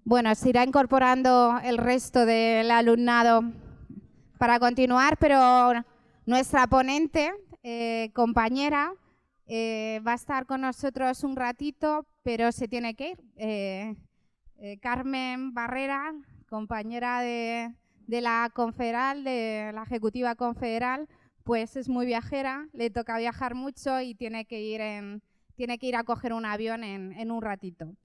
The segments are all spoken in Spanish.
Bueno, se irá incorporando el resto del alumnado para continuar, pero nuestra ponente, compañera, va a estar con nosotros un ratito, pero se tiene que ir. Carmen Barrera, compañera de la Confederal, de la Ejecutiva Confederal, pues es muy viajera, le toca viajar mucho y tiene que ir a coger un avión en un ratito.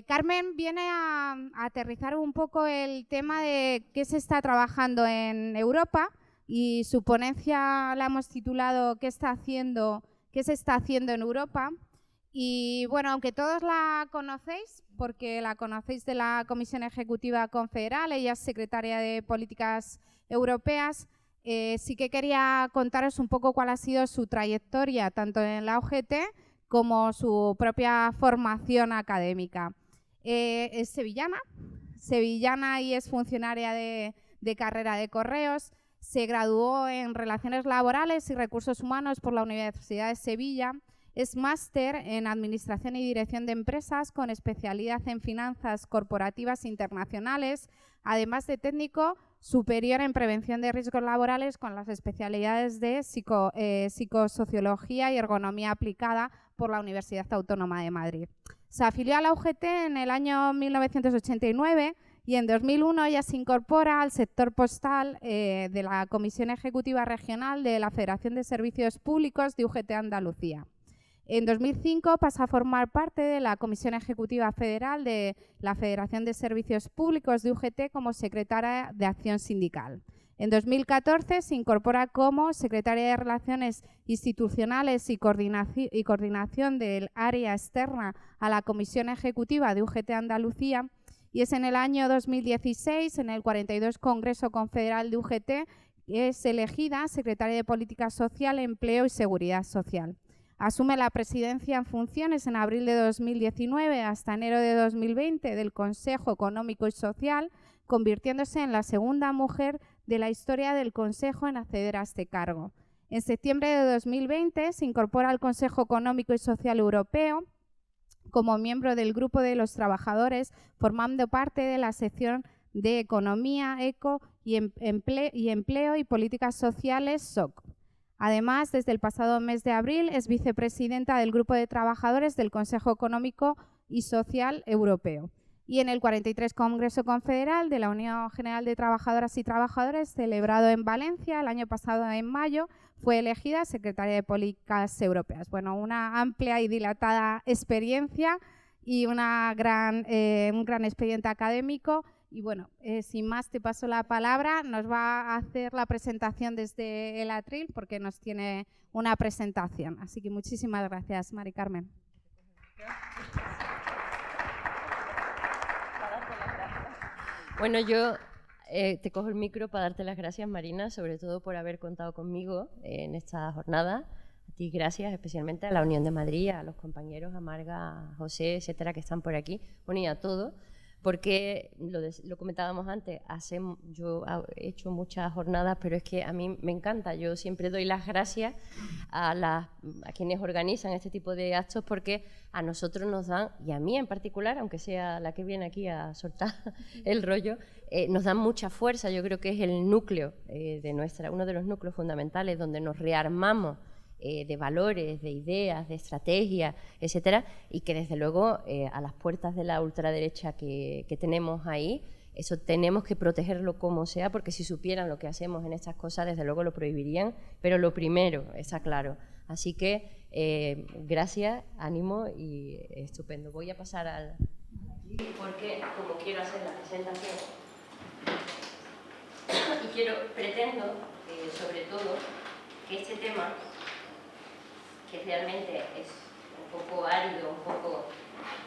Carmen viene a aterrizar un poco el tema de qué se está trabajando en Europa y su ponencia la hemos titulado ¿Qué se está haciendo en Europa? Y bueno, aunque todos la conocéis, porque la conocéis de la Comisión Ejecutiva Confederal, ella es secretaria de Políticas Europeas, sí que quería contaros un poco cuál ha sido su trayectoria, tanto en la UGT como su propia formación académica. Es sevillana y es funcionaria de carrera de correos. Se graduó en Relaciones Laborales y Recursos Humanos por la Universidad de Sevilla. Es máster en Administración y Dirección de Empresas con especialidad en Finanzas Corporativas Internacionales, además de técnico superior en Prevención de Riesgos Laborales con las especialidades de Psicosociología y Ergonomía Aplicada por la Universidad Autónoma de Madrid. Se afilió a la UGT en el año 1989 y en 2001 ya se incorpora al sector postal de la Comisión Ejecutiva Regional de la Federación de Servicios Públicos de UGT Andalucía. En 2005 pasa a formar parte de la Comisión Ejecutiva Federal de la Federación de Servicios Públicos de UGT como secretaria de Acción Sindical. En 2014 se incorpora como secretaria de Relaciones Institucionales y Coordinación del Área Externa a la Comisión Ejecutiva de UGT Andalucía y es en el año 2016, en el 42 Congreso Confederal de UGT, que es elegida secretaria de Política Social, Empleo y Seguridad Social. Asume la presidencia en funciones en abril de 2019 hasta enero de 2020 del Consejo Económico y Social, convirtiéndose en la segunda mujer de la historia del Consejo en acceder a este cargo. En septiembre de 2020 se incorpora al Consejo Económico y Social Europeo como miembro del Grupo de los Trabajadores, formando parte de la sección de Economía, Eco y Empleo y Políticas Sociales, SOC. Además, desde el pasado mes de abril es vicepresidenta del Grupo de Trabajadores del Consejo Económico y Social Europeo. Y en el 43 Congreso Confederal de la Unión General de Trabajadoras y Trabajadores, celebrado en Valencia el año pasado en mayo, fue elegida secretaria de Políticas Europeas. Bueno, una amplia y dilatada experiencia y un gran expediente académico. Y bueno, sin más te paso la palabra, nos va a hacer la presentación desde el atril porque nos tiene una presentación. Así que muchísimas gracias, Mari Carmen. Bueno, yo te cojo el micro para darte las gracias, Marina, sobre todo por haber contado conmigo en esta jornada. A ti gracias, especialmente a la Unión de Madrid, a los compañeros, a Marga, a José, etcétera, que están por aquí, bueno, y a todos. Porque lo comentábamos antes, yo he hecho muchas jornadas, pero es que a mí me encanta. Yo siempre doy las gracias a quienes organizan este tipo de actos porque a nosotros nos dan, y a mí en particular, aunque sea la que viene aquí a soltar el rollo, nos dan mucha fuerza. Yo creo que es el núcleo uno de los núcleos fundamentales donde nos rearmamos de valores, de ideas, de estrategias, etcétera, y que desde luego a las puertas de la ultraderecha que tenemos ahí, eso tenemos que protegerlo como sea, porque si supieran lo que hacemos en estas cosas, desde luego lo prohibirían, pero lo primero, está claro. Así que gracias, ánimo y estupendo. Voy a pasar porque como quiero hacer la presentación y pretendo sobre todo que este tema, que realmente es un poco árido,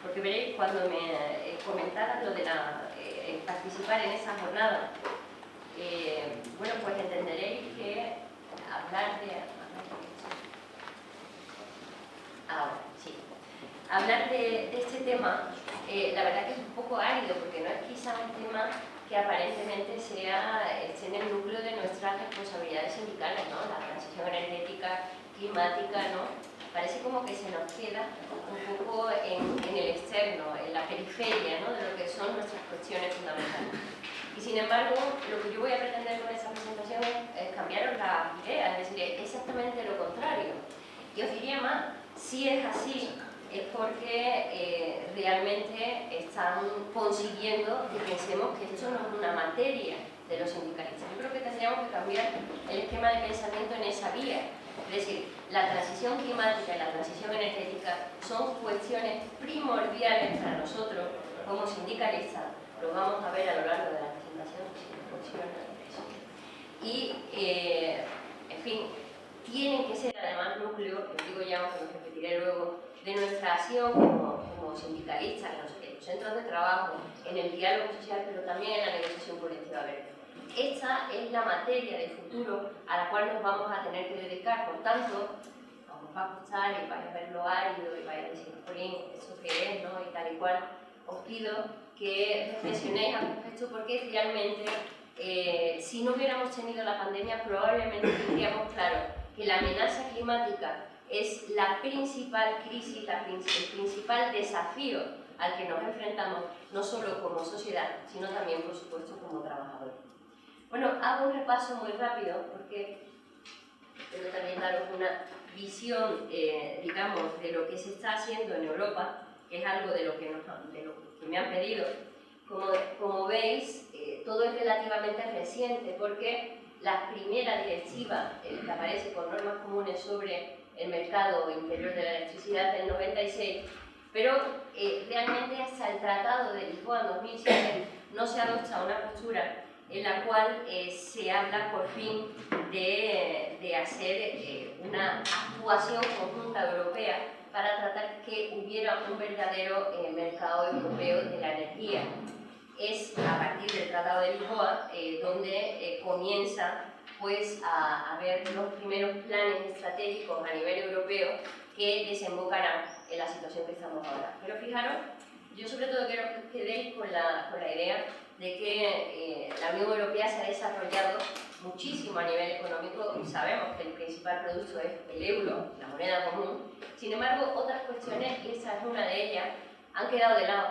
porque veréis cuando me comentaran lo de participar en esa jornada, bueno, pues entenderéis que hablar de este tema, la verdad que es un poco árido, porque no es quizá un tema que aparentemente esté en el núcleo de nuestras responsabilidades sindicales, ¿no? La transición energética, climática, ¿no? Parece como que se nos queda un poco en el externo, en la periferia, ¿no? De lo que son nuestras cuestiones fundamentales. Y sin embargo, lo que yo voy a pretender con esta presentación es cambiaros la idea, es decir, es exactamente lo contrario. Y os diría más, si es así, es porque realmente están consiguiendo que pensemos que esto no es una materia de los sindicalistas. Yo creo que tendríamos que cambiar el esquema de pensamiento en esa vía. Es decir, la transición climática y la transición energética son cuestiones primordiales para nosotros como sindicalistas. Lo vamos a ver a lo largo de la presentación, si no funciona eso. Y, en fin, tienen que ser además núcleo, lo digo ya, aunque lo repetiré luego, de nuestra acción como sindicalistas en los centros de trabajo, en el diálogo social, pero también en la negociación colectiva verde. Esta es la materia del futuro a la cual nos vamos a tener que dedicar. Por tanto, os va a escuchar y vais a ver lo árido y vais a decir, Jolín, ¿eso qué es? ¿No? Y tal y cual. Os pido que reflexionéis al respecto porque realmente, si no hubiéramos tenido la pandemia, probablemente tendríamos claro que la amenaza climática es la principal crisis, el principal desafío al que nos enfrentamos, no solo como sociedad, sino también, por supuesto, como trabajadores. Bueno, hago un repaso muy rápido porque quiero también daros una visión, digamos, de lo que se está haciendo en Europa, que es algo de lo que me han pedido. Como veis, todo es relativamente reciente porque la primera directiva que aparece con normas comunes sobre el mercado interior de la electricidad del 96, pero realmente hasta el Tratado de Lisboa en 2007 no se adopta una postura en la cual se habla por fin de hacer una actuación conjunta europea para tratar que hubiera un verdadero mercado europeo de la energía. Es a partir del Tratado de Lisboa donde comienza pues, a haber los primeros planes estratégicos a nivel europeo que desembocarán en la situación que estamos ahora. Pero fijaros, yo sobre todo quiero que os quedéis con la idea de que la Unión Europea se ha desarrollado muchísimo a nivel económico y sabemos que el principal producto es el euro, la moneda común. Sin embargo, otras cuestiones, y esta es una de ellas, han quedado de lado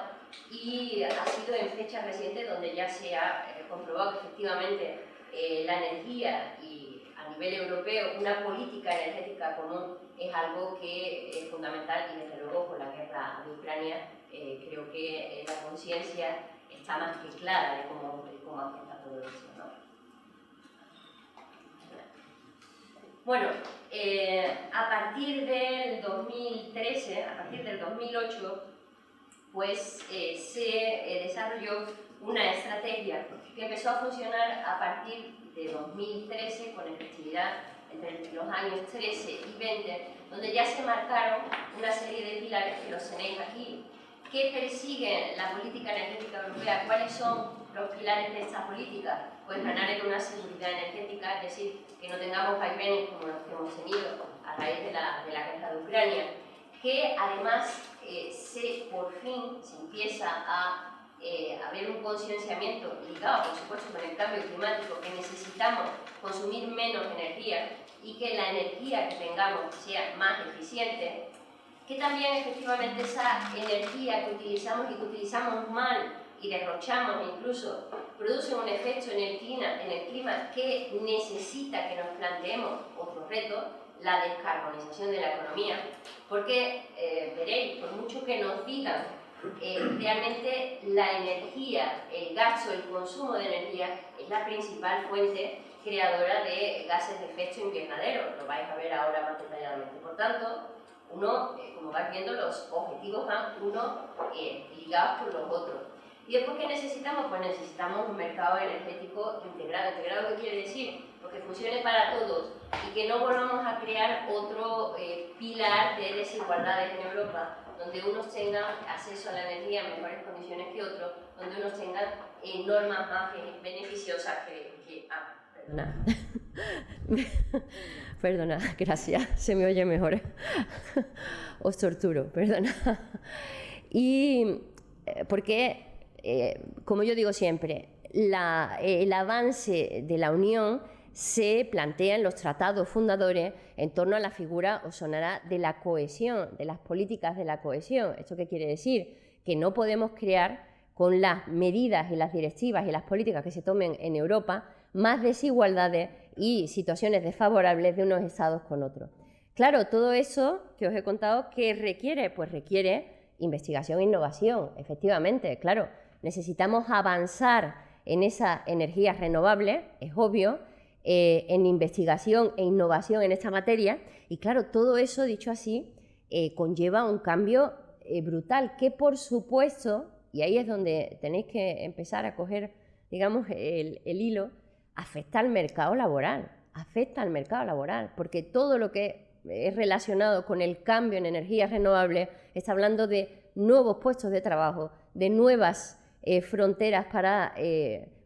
y ha sido en fechas recientes donde ya se ha comprobado que efectivamente la energía y a nivel europeo una política energética común es algo que es fundamental y desde luego con la guerra de Ucrania creo que la conciencia está más que clara de cómo afecta todo eso, ¿no? Bueno, a partir del 2013, a partir del 2008, pues se desarrolló una estrategia que empezó a funcionar a partir de 2013 con efectividad entre los años 13 y 20, donde ya se marcaron una serie de pilares que los tenéis aquí. ¿Qué persigue la política energética europea? ¿Cuáles son los pilares de esta política? Pues ganar en una seguridad energética, es decir, que no tengamos vaivenes como los que hemos tenido a raíz de la guerra de Ucrania, que además por fin se empieza a haber un concienciamiento ligado, por supuesto, con el cambio climático, que necesitamos consumir menos energía y que la energía que tengamos sea más eficiente, que también efectivamente esa energía que utilizamos y que utilizamos mal y derrochamos incluso, produce un efecto en el clima que necesita que nos planteemos otro reto, la descarbonización de la economía, porque veréis, por mucho que nos digan, realmente la energía, el gasto, el consumo de energía es la principal fuente creadora de gases de efecto invernadero, lo vais a ver ahora más detalladamente. Por tanto, como vais viendo, los objetivos van ligados con los otros. ¿Y después qué necesitamos? Pues necesitamos un mercado energético integrado. ¿Integrado qué quiere decir? Pues que funcione para todos y que no volvamos a crear otro pilar de desigualdades en Europa, donde unos tengan acceso a la energía en mejores condiciones que otros, donde unos tengan normas más beneficiosas perdona. Perdona, gracias, se me oye mejor. Os torturo, perdona. Y porque, como yo digo siempre, el avance de la Unión se plantea en los tratados fundadores en torno a la figura, os sonará, de la cohesión, de las políticas de la cohesión. ¿Esto qué quiere decir? Que no podemos crear con las medidas y las directivas y las políticas que se tomen en Europa, más desigualdades y situaciones desfavorables de unos estados con otros. Claro, todo eso que os he contado, ¿qué requiere? Pues requiere investigación e innovación, efectivamente, claro. Necesitamos avanzar en esas energías renovables, es obvio, en investigación e innovación en esta materia. Y claro, todo eso, dicho así, conlleva un cambio brutal, que por supuesto, y ahí es donde tenéis que empezar a coger, digamos, el hilo, afecta al mercado laboral, porque todo lo que es relacionado con el cambio en energías renovables está hablando de nuevos puestos de trabajo, de nuevas fronteras para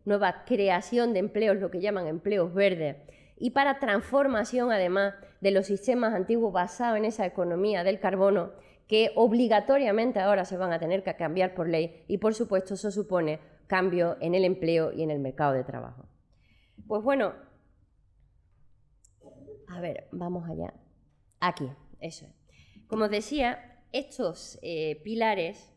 nueva creación de empleos, lo que llaman empleos verdes, y para transformación además de los sistemas antiguos basados en esa economía del carbono, que obligatoriamente ahora se van a tener que cambiar por ley, y por supuesto eso supone cambio en el empleo y en el mercado de trabajo. Pues bueno, a ver, vamos allá. Aquí, eso es. Como os decía, estos pilares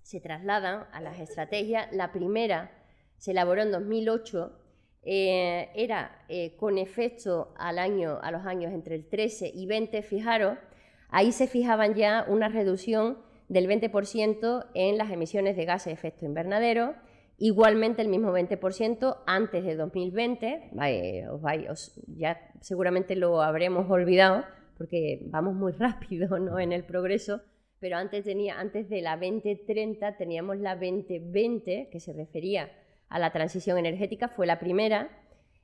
se trasladan a las estrategias. La primera se elaboró en 2008, era con efecto a los años entre el 13 y 20, fijaros, ahí se fijaban ya una reducción del 20% en las emisiones de gases de efecto invernadero, igualmente el mismo 20% antes de 2020, ya seguramente lo habremos olvidado porque vamos muy rápido, ¿no?, en el progreso, pero antes de la 2030 teníamos la 2020, que se refería a la transición energética, fue la primera,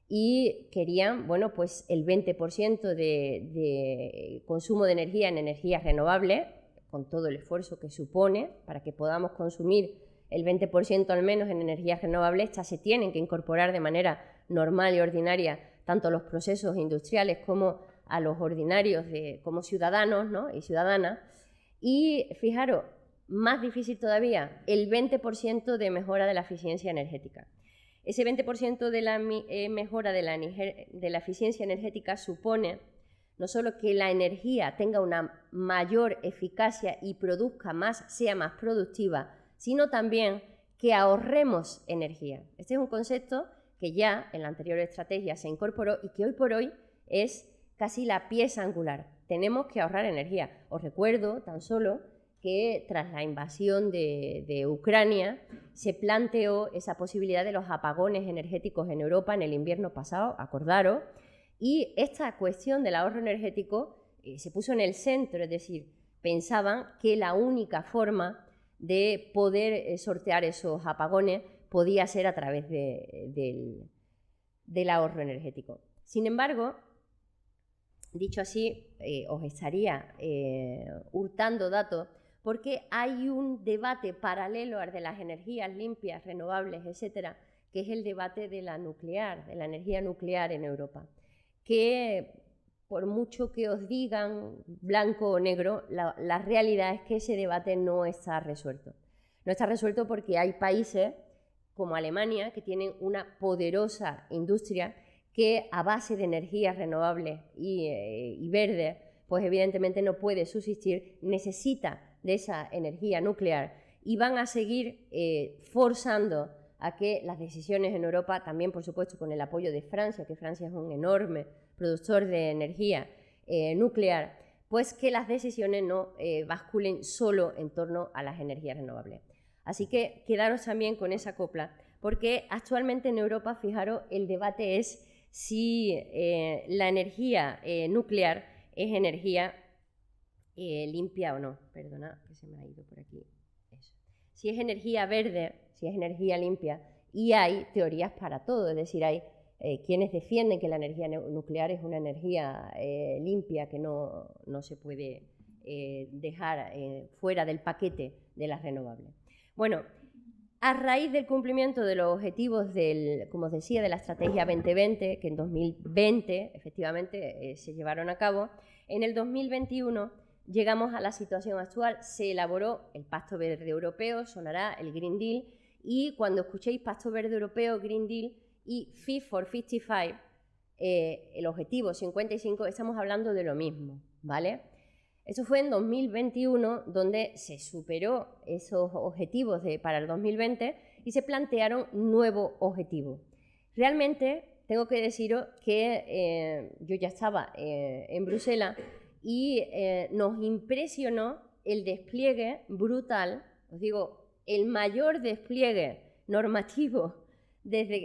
y querían, bueno, pues el 20% de consumo de energía en energías renovables, con todo el esfuerzo que supone para que podamos consumir el 20% al menos en energías renovables. Estas se tienen que incorporar de manera normal y ordinaria tanto a los procesos industriales como a los ordinarios como ciudadanos, ¿no?, y ciudadanas. Y fijaros, más difícil todavía, el 20% de mejora de la eficiencia energética. Ese 20% de la mejora de la eficiencia energética supone no solo que la energía tenga una mayor eficacia y produzca más, sea más productiva, sino también que ahorremos energía. Este es un concepto que ya en la anterior estrategia se incorporó y que hoy por hoy es casi la pieza angular. Tenemos que ahorrar energía. Os recuerdo tan solo que tras la invasión de Ucrania se planteó esa posibilidad de los apagones energéticos en Europa en el invierno pasado, acordaros, y esta cuestión del ahorro energético se puso en el centro, es decir, pensaban que la única forma de poder sortear esos apagones podía ser a través del ahorro energético. Sin embargo, dicho así, os estaría hurtando datos, porque hay un debate paralelo al de las energías limpias, renovables, etcétera, que es el debate de la nuclear, de la energía nuclear en Europa, que por mucho que os digan blanco o negro, la realidad es que ese debate no está resuelto. No está resuelto porque hay países como Alemania que tienen una poderosa industria que a base de energías renovables y verdes, pues evidentemente no puede subsistir, necesita de esa energía nuclear, y van a seguir forzando a que las decisiones en Europa, también por supuesto con el apoyo de Francia, que Francia es un enorme productor de energía nuclear, pues que las decisiones no basculen solo en torno a las energías renovables. Así que quedaros también con esa copla, porque actualmente en Europa, fijaros, el debate es si la energía nuclear es energía limpia o no. Perdona, que se me ha ido por aquí. Eso. Si es energía verde, si es energía limpia, y hay teorías para todo, es decir, hay quienes defienden que la energía nuclear es una energía limpia, que no se puede dejar fuera del paquete de las renovables. Bueno, a raíz del cumplimiento de los objetivos como os decía, de la Estrategia 2020, que en 2020 efectivamente se llevaron a cabo, en el 2021 llegamos a la situación actual. Se elaboró el Pacto Verde Europeo, sonará el Green Deal, y cuando escuchéis Pacto Verde Europeo, Green Deal y Fit for 55, el objetivo 55, estamos hablando de lo mismo, ¿vale? Eso fue en 2021, donde se superó esos objetivos para el 2020 y se plantearon nuevos objetivos. Realmente tengo que deciros que yo ya estaba en Bruselas y nos impresionó el despliegue brutal, os digo, el mayor despliegue normativo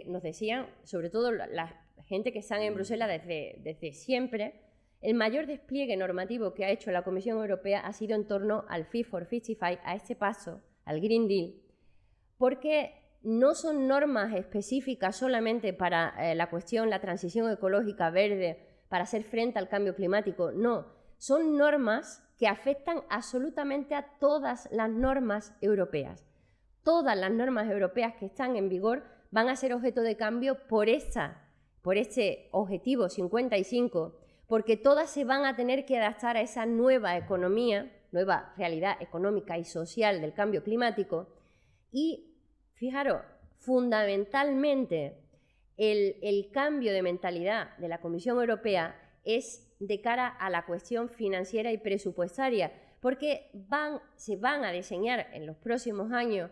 nos decían, sobre todo la gente que está en Bruselas desde siempre, el mayor despliegue normativo que ha hecho la Comisión Europea ha sido en torno al Fit for 55, a este paso, al Green Deal, porque no son normas específicas solamente para la transición ecológica verde, para hacer frente al cambio climático, no, son normas que afectan absolutamente a todas las normas europeas. Todas las normas europeas que están en vigor van a ser objeto de cambio por este objetivo 55, porque todas se van a tener que adaptar a esa nueva economía, nueva realidad económica y social del cambio climático. Y fijaros, fundamentalmente el cambio de mentalidad de la Comisión Europea es de cara a la cuestión financiera y presupuestaria, porque se van a diseñar en los próximos años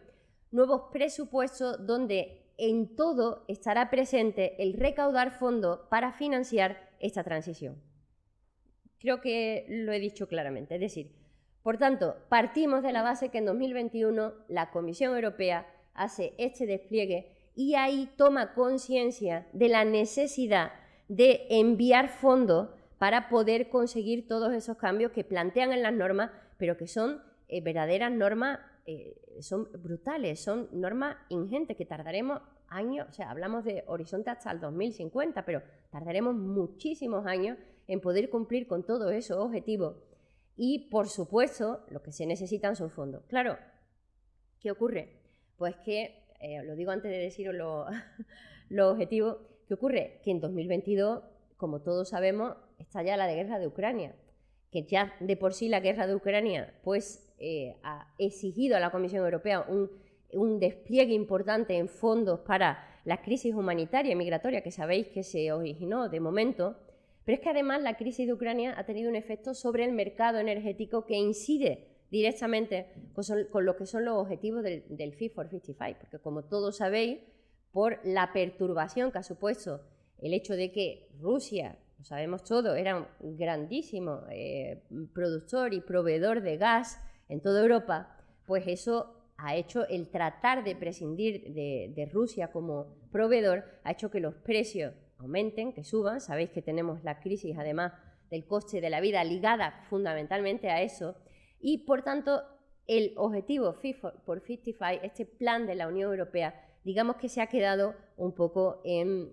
nuevos presupuestos donde en todo estará presente el recaudar fondos para financiar esta transición. Creo que lo he dicho claramente. Es decir, por tanto, partimos de la base que en 2021 la Comisión Europea hace este despliegue y ahí toma conciencia de la necesidad de enviar fondos para poder conseguir todos esos cambios que plantean en las normas, pero que son verdaderas normas, son brutales, son normas ingentes que tardaremos años, o sea, hablamos de horizonte hasta el 2050, pero tardaremos muchísimos años en poder cumplir con todos esos objetivos. Y, por supuesto, lo que se necesitan son fondos. Claro, ¿qué ocurre? Pues que, lo digo antes de deciros los objetivos, ¿qué ocurre? Que en 2022, como todos sabemos, estalla la guerra de Ucrania, que ya de por sí la guerra de Ucrania pues, ha exigido a la Comisión Europea un despliegue importante en fondos para la crisis humanitaria y migratoria que sabéis que se originó de momento, pero es que además la crisis de Ucrania ha tenido un efecto sobre el mercado energético que incide directamente con lo que son los objetivos del Fit for 55, porque como todos sabéis, por la perturbación que ha supuesto el hecho de que Rusia, lo sabemos todos, era un grandísimo productor y proveedor de gas en toda Europa, pues eso ha hecho el tratar de prescindir de Rusia como proveedor, ha hecho que los precios aumenten, que suban. Sabéis que tenemos la crisis, además, del coste de la vida ligada fundamentalmente a eso. Y, por tanto, el objetivo Fit for 55, este plan de la Unión Europea, digamos que se ha quedado un poco en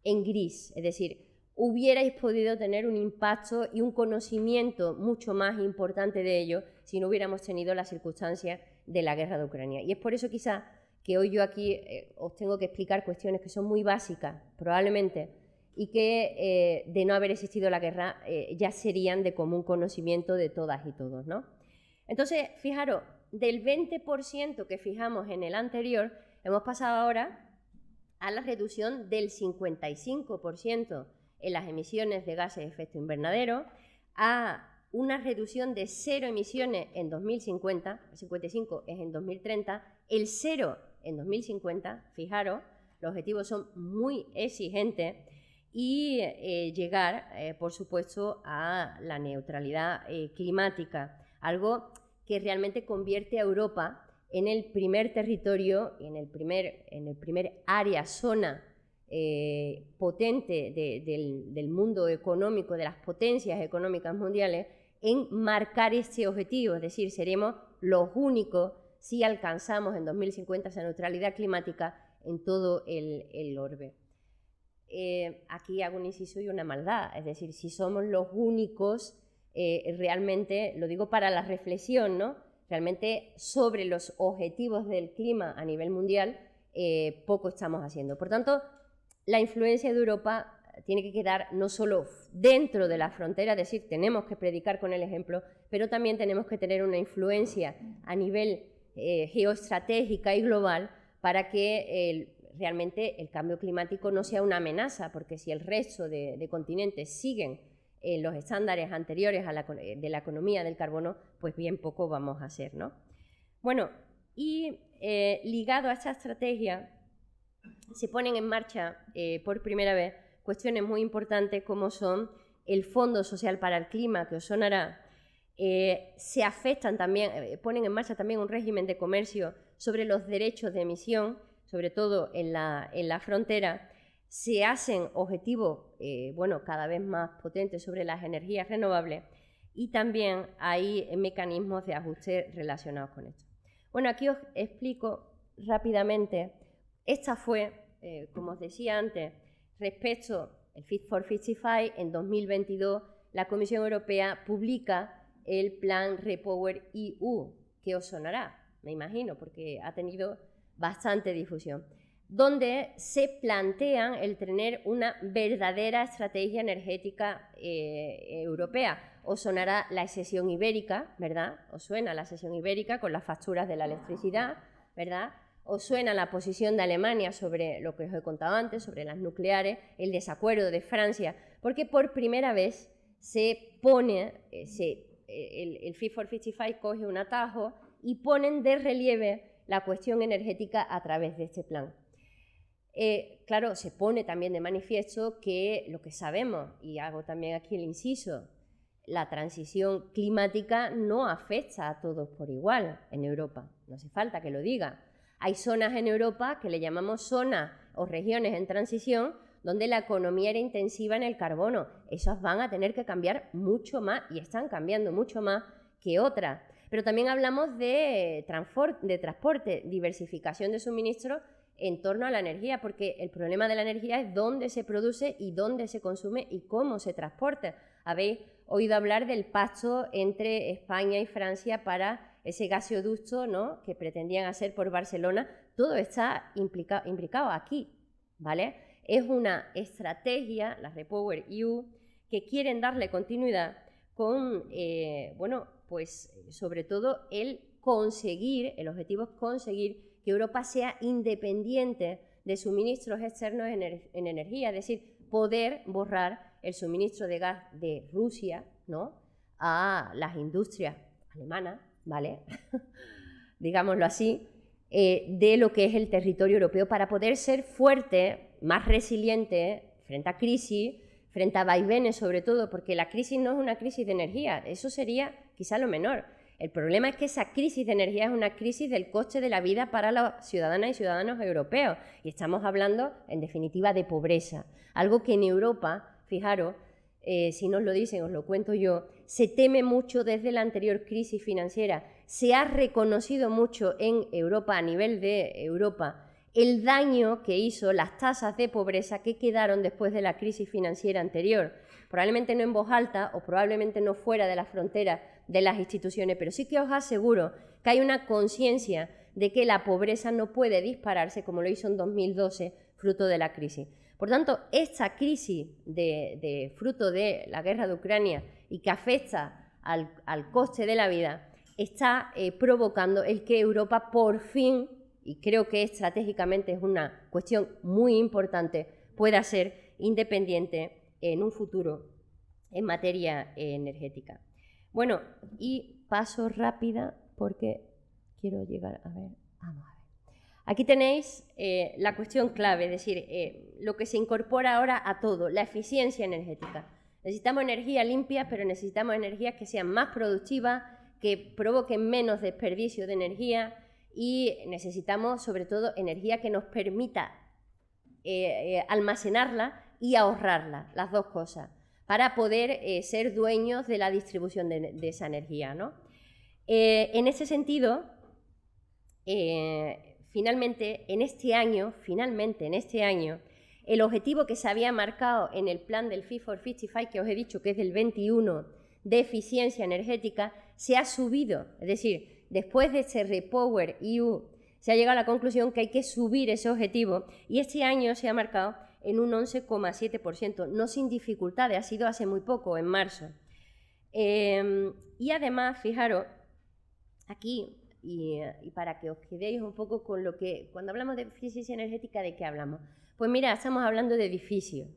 gris. Es decir, hubierais podido tener un impacto y un conocimiento mucho más importante de ello si no hubiéramos tenido las circunstancias de la guerra de Ucrania. Y es por eso quizá que hoy yo aquí os tengo que explicar cuestiones que son muy básicas, probablemente, y que de no haber existido la guerra ya serían de común conocimiento de todas y todos, ¿no? Entonces, fijaros, del 20% que fijamos en el anterior, hemos pasado ahora a la reducción del 55% en las emisiones de gases de efecto invernadero, a una reducción de 0 emisiones en 2050, el 55 es en 2030, el 0 en 2050, fijaros, los objetivos son muy exigentes, y llegar, por supuesto, a la neutralidad climática, algo que realmente convierte a Europa en el primer territorio, en el primer área, zona potente del mundo económico, de las potencias económicas mundiales, en marcar este objetivo. Es decir, seremos los únicos si alcanzamos en 2050 esa neutralidad climática en todo el orbe. Aquí hago un inciso y una maldad, es decir, si somos los únicos, realmente, lo digo para la reflexión, ¿no? Realmente sobre los objetivos del clima a nivel mundial poco estamos haciendo. Por tanto, la influencia de Europa tiene que quedar no solo dentro de la frontera, es decir, tenemos que predicar con el ejemplo, pero también tenemos que tener una influencia a nivel geoestratégica y global para que realmente el cambio climático no sea una amenaza, porque si el resto de continentes siguen en los estándares anteriores de la economía del carbono, pues bien poco vamos a hacer, ¿no? Bueno, y ligado a esta estrategia se ponen en marcha por primera vez cuestiones muy importantes como son el Fondo Social para el Clima, que os sonará. Se afectan también, ponen en marcha también un régimen de comercio sobre los derechos de emisión, sobre todo en la frontera. Se hacen objetivos cada vez más potentes sobre las energías renovables y también hay mecanismos de ajuste relacionados con esto. Bueno, aquí os explico rápidamente. Esta fue, como os decía antes, respecto al Fit for 55, en 2022 la Comisión Europea publica el plan REPowerEU, que os sonará, me imagino, porque ha tenido bastante difusión, donde se plantean el tener una verdadera estrategia energética europea. Os sonará la exención ibérica, ¿verdad? Os suena la exención ibérica con las facturas de la electricidad, ¿verdad? Os suena la posición de Alemania sobre lo que os he contado antes, sobre las nucleares, el desacuerdo de Francia, porque por primera vez se pone, el Fit for 55 coge un atajo y ponen de relieve la cuestión energética a través de este plan. Claro, se pone también de manifiesto que lo que sabemos, y hago también aquí el inciso, la transición climática no afecta a todos por igual en Europa, no hace falta que lo diga. Hay zonas en Europa que le llamamos zonas o regiones en transición donde la economía era intensiva en el carbono. Esas van a tener que cambiar mucho más y están cambiando mucho más que otras. Pero también hablamos de transporte, diversificación de suministro en torno a la energía, porque el problema de la energía es dónde se produce y dónde se consume y cómo se transporta. Habéis oído hablar del pacto entre España y Francia para ese gasoducto, ¿no?, que pretendían hacer por Barcelona. Todo está implicado aquí, ¿vale? Es una estrategia, la REPowerEU, que quieren darle continuidad con, pues sobre todo el objetivo es conseguir que Europa sea independiente de suministros externos en energía, es decir, poder borrar el suministro de gas de Rusia, ¿no?, a las industrias alemanas, ¿vale? Digámoslo así, de lo que es el territorio europeo para poder ser fuerte, más resiliente frente a crisis, frente a vaivenes sobre todo, porque la crisis no es una crisis de energía, eso sería quizá lo menor. El problema es que esa crisis de energía es una crisis del coste de la vida para las ciudadanas y ciudadanos europeos. Y estamos hablando, en definitiva, de pobreza. Algo que en Europa, fijaros, si nos lo dicen, os lo cuento yo, se teme mucho desde la anterior crisis financiera. Se ha reconocido mucho en Europa, a nivel de Europa, el daño que hizo las tasas de pobreza que quedaron después de la crisis financiera anterior. Probablemente no en voz alta o probablemente no fuera de las fronteras de las instituciones, pero sí que os aseguro que hay una conciencia de que la pobreza no puede dispararse como lo hizo en 2012, fruto de la crisis. Por tanto, esta crisis fruto de la guerra de Ucrania y que afecta al coste de la vida, está provocando el que Europa por fin, y creo que estratégicamente es una cuestión muy importante, pueda ser independiente en un futuro en materia energética. Bueno, y paso rápida porque quiero llegar a ver. Vamos a ver. Aquí tenéis la cuestión clave, es decir, lo que se incorpora ahora a todo, la eficiencia energética. Necesitamos energía limpia, pero necesitamos energías que sean más productivas, que provoquen menos desperdicio de energía y necesitamos sobre todo energía que nos permita almacenarla y ahorrarla, las dos cosas, para poder ser dueños de la distribución de esa energía, ¿no? En ese sentido, finalmente en este año, el objetivo que se había marcado en el plan del Fit for 55, que os he dicho que es del 21, de eficiencia energética, se ha subido. Es decir, después de este REPowerEU, se ha llegado a la conclusión que hay que subir ese objetivo y este año se ha marcado en un 11,7%, no sin dificultades, ha sido hace muy poco, en marzo. Y además, fijaros, aquí, y para que os quedéis un poco con lo que, cuando hablamos de eficiencia energética, ¿de qué hablamos? Pues mira, estamos hablando de edificios.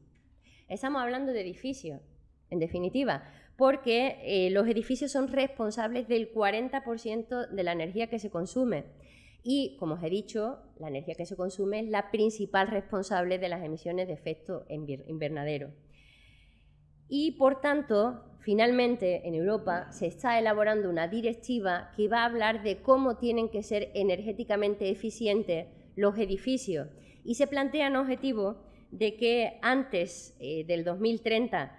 en definitiva, porque los edificios son responsables del 40% de la energía que se consume. Y, como os he dicho, la energía que se consume es la principal responsable de las emisiones de efecto invernadero. Y, por tanto, finalmente en Europa se está elaborando una directiva que va a hablar de cómo tienen que ser energéticamente eficientes los edificios. Y se plantean objetivos de que antes del 2030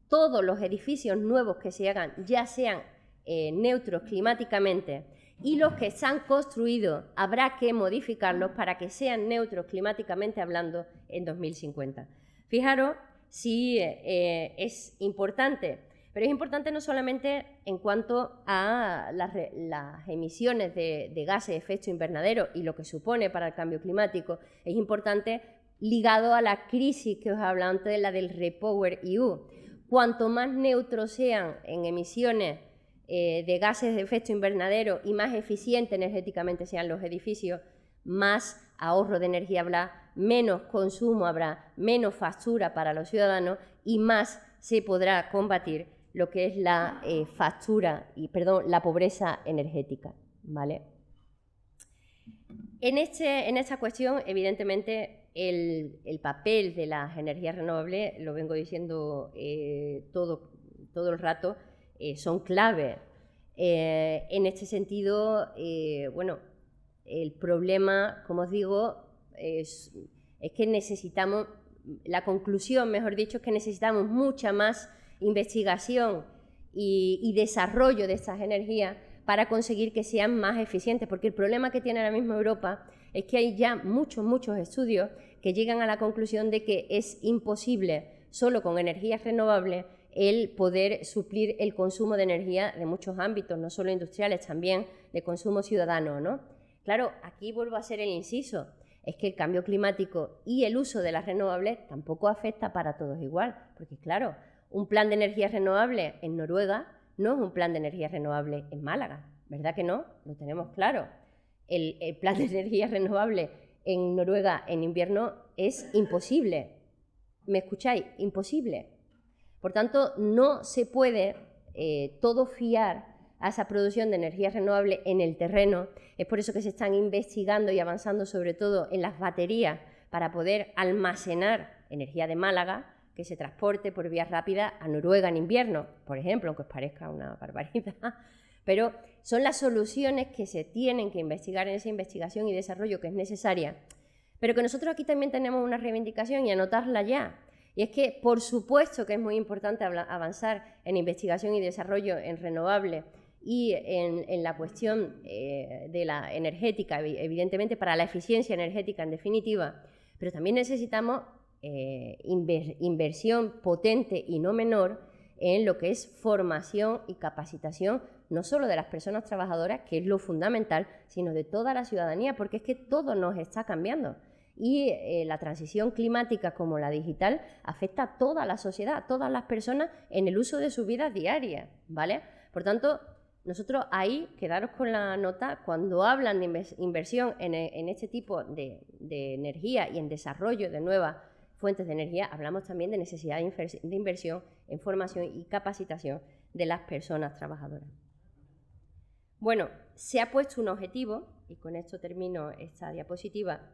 todos los edificios nuevos que se hagan ya sean neutros climáticamente, y los que se han construido habrá que modificarlos para que sean neutros climáticamente hablando en 2050. Fijaros si es importante, pero es importante no solamente en cuanto a las emisiones de gases de efecto invernadero y lo que supone para el cambio climático, es importante ligado a la crisis que os he hablado antes, la del REPowerEU. Cuanto más neutros sean en emisiones de gases de efecto invernadero y más eficientes energéticamente sean los edificios, más ahorro de energía habrá, menos consumo habrá, menos factura para los ciudadanos y más se podrá combatir lo que es la la pobreza energética, ¿vale? En esta cuestión, evidentemente, el papel de las energías renovables, lo vengo diciendo todo el rato, son clave. En este sentido, bueno, el problema, como os digo, es que necesitamos, la conclusión, mejor dicho, es que necesitamos mucha más investigación y desarrollo de estas energías para conseguir que sean más eficientes, porque el problema que tiene ahora mismo Europa es que hay ya muchos estudios que llegan a la conclusión de que es imposible, solo con energías renovables, el poder suplir el consumo de energía de muchos ámbitos, no solo industriales, también de consumo ciudadano, ¿no? Claro, aquí vuelvo a hacer el inciso, es que el cambio climático y el uso de las renovables tampoco afecta para todos igual, porque claro, un plan de energías renovables en Noruega no es un plan de energías renovables en Málaga, ¿verdad que no? Lo tenemos claro. El plan de energías renovables en Noruega en invierno es imposible. ¿Me escucháis? Imposible. Por tanto, no se puede todo fiar a esa producción de energías renovables en el terreno. Es por eso que se están investigando y avanzando sobre todo en las baterías para poder almacenar energía de Málaga que se transporte por vía rápida a Noruega en invierno, por ejemplo, aunque os parezca una barbaridad. Pero son las soluciones que se tienen que investigar en esa investigación y desarrollo que es necesaria. Pero que nosotros aquí también tenemos una reivindicación y anotarla ya. Y es que, por supuesto que es muy importante avanzar en investigación y desarrollo en renovables y en la cuestión de la energética, evidentemente para la eficiencia energética en definitiva, pero también necesitamos inversión potente y no menor en lo que es formación y capacitación, no solo de las personas trabajadoras, que es lo fundamental, sino de toda la ciudadanía, porque es que todo nos está cambiando. Y la transición climática como la digital afecta a toda la sociedad, a todas las personas en el uso de su vida diaria, ¿vale? Por tanto, nosotros ahí, quedaros con la nota, cuando hablan de inversión en este tipo de energía y en desarrollo de nuevas fuentes de energía, hablamos también de necesidad de inversión en formación y capacitación de las personas trabajadoras. Bueno, se ha puesto un objetivo, y con esto termino esta diapositiva,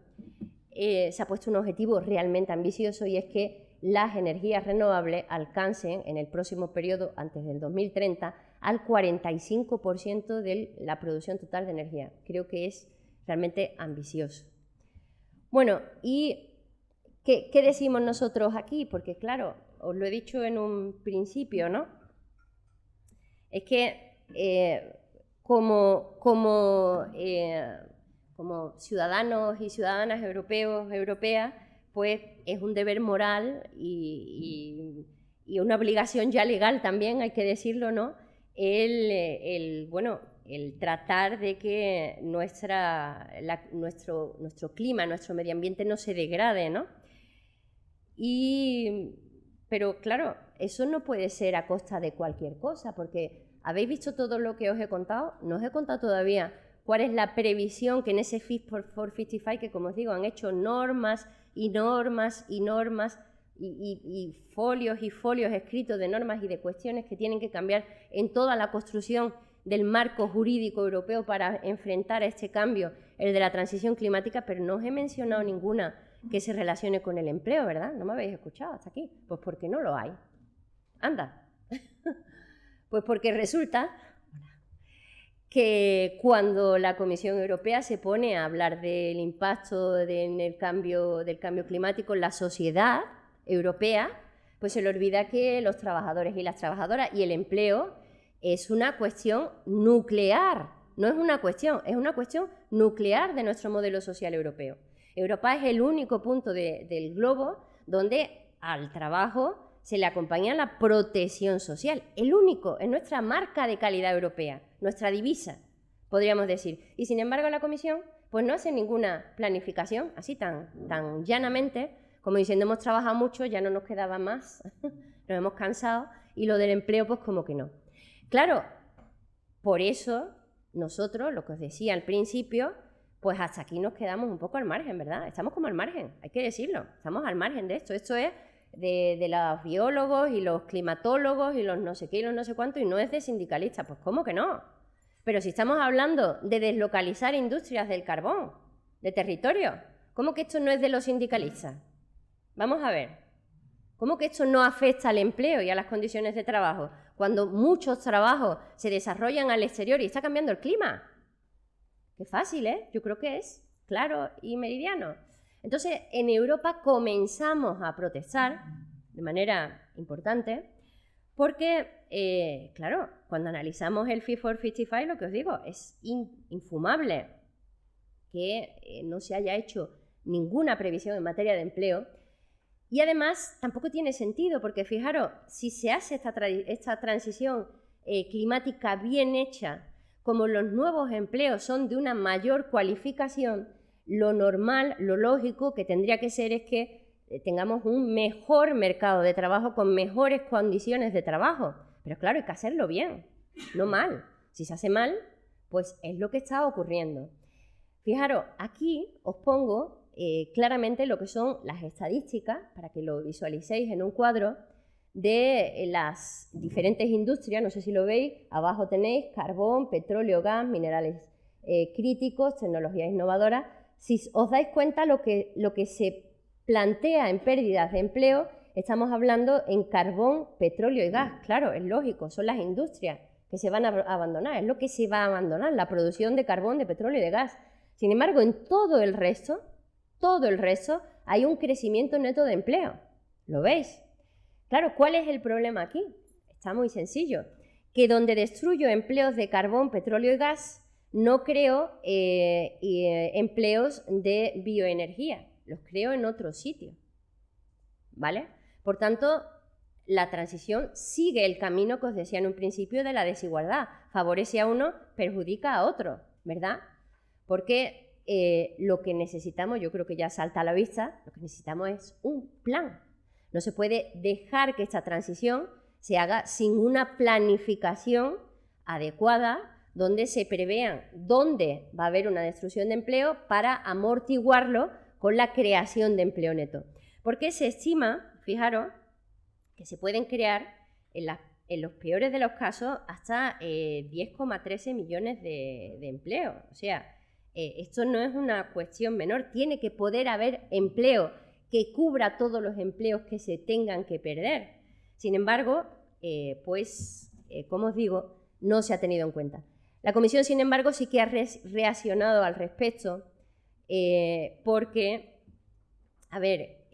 se ha puesto un objetivo realmente ambicioso y es que las energías renovables alcancen en el próximo periodo, antes del 2030, al 45% de la producción total de energía. Creo que es realmente ambicioso. Bueno, ¿y qué decimos nosotros aquí? Porque claro, os lo he dicho en un principio, ¿no? Es que como ciudadanos y ciudadanas europeos, europeas, pues es un deber moral y una obligación ya legal también, hay que decirlo, ¿no? El tratar de que nuestro clima, nuestro medio ambiente no se degrade, ¿no? Pero claro, eso no puede ser a costa de cualquier cosa, porque ¿habéis visto todo lo que os he contado? No os he contado todavía cuál es la previsión que en ese Fit for 55, que como os digo, han hecho normas y normas y normas y folios y folios escritos de normas y de cuestiones que tienen que cambiar en toda la construcción del marco jurídico europeo para enfrentar a este cambio, el de la transición climática, pero no os he mencionado ninguna que se relacione con el empleo, ¿verdad? No me habéis escuchado hasta aquí. Pues porque no lo hay. Anda. Pues porque resulta que cuando la Comisión Europea se pone a hablar del impacto del cambio climático en la sociedad europea, pues se le olvida que los trabajadores y las trabajadoras y el empleo es una cuestión nuclear. No es una cuestión, es una cuestión nuclear de nuestro modelo social europeo. Europa es el único punto del globo donde al trabajo se le acompaña la protección social. El único, es nuestra marca de calidad europea, nuestra divisa, podríamos decir. Y sin embargo la Comisión pues no hace ninguna planificación, así tan llanamente, como diciendo hemos trabajado mucho, ya no nos quedaba más, nos hemos cansado, y lo del empleo pues como que no. Claro, por eso nosotros, lo que os decía al principio, pues hasta aquí nos quedamos un poco al margen, ¿verdad? Estamos como al margen, hay que decirlo, estamos al margen de esto. Esto es de los biólogos y los climatólogos y los no sé qué y los no sé cuánto, y no es de sindicalistas. Pues ¿cómo que no? Pero si estamos hablando de deslocalizar industrias del carbón, de territorio, ¿cómo que esto no es de los sindicalistas? Vamos a ver, ¿cómo que esto no afecta al empleo y a las condiciones de trabajo cuando muchos trabajos se desarrollan al exterior y está cambiando el clima? Qué fácil, ¿eh? Yo creo que es claro y meridiano. Entonces, en Europa comenzamos a protestar de manera importante porque, claro, cuando analizamos el Fit for 55, lo que os digo, es infumable que no se haya hecho ninguna previsión en materia de empleo. Y además tampoco tiene sentido, porque fijaros, si se hace esta transición climática bien hecha, como los nuevos empleos son de una mayor cualificación, lo normal, lo lógico que tendría que ser es que tengamos un mejor mercado de trabajo con mejores condiciones de trabajo. Pero claro, hay que hacerlo bien, no mal. Si se hace mal, pues es lo que está ocurriendo. Fijaros, aquí os pongo claramente lo que son las estadísticas, para que lo visualicéis en un cuadro, de las diferentes industrias. No sé si lo veis, abajo tenéis carbón, petróleo, gas, minerales críticos, tecnologías innovadoras. Si os dais cuenta, lo que se plantea en pérdidas de empleo, estamos hablando en carbón, petróleo y gas. Claro, es lógico, son las industrias que se van a abandonar, es lo que se va a abandonar, la producción de carbón, de petróleo y de gas. Sin embargo, en todo el resto, hay un crecimiento neto de empleo. ¿Lo veis? Claro, ¿cuál es el problema aquí? Está muy sencillo. Que donde destruyo empleos de carbón, petróleo y gas, no creo empleos de bioenergía. Los creo en otro sitio. ¿Vale? Por tanto, la transición sigue el camino que os decía en un principio de la desigualdad. Favorece a uno, perjudica a otro, ¿verdad? Porque lo que necesitamos, yo creo que ya salta a la vista, lo que necesitamos es un plan. No se puede dejar que esta transición se haga sin una planificación adecuada donde se prevean dónde va a haber una destrucción de empleo para amortiguarlo con la creación de empleo neto. Porque se estima, fijaros, que se pueden crear en los peores de los casos hasta 10,13 millones de empleos. O sea, esto no es una cuestión menor, tiene que poder haber empleo que cubra todos los empleos que se tengan que perder. Sin embargo, como os digo, no se ha tenido en cuenta. La Comisión, sin embargo, sí que ha reaccionado al respecto porque, a ver,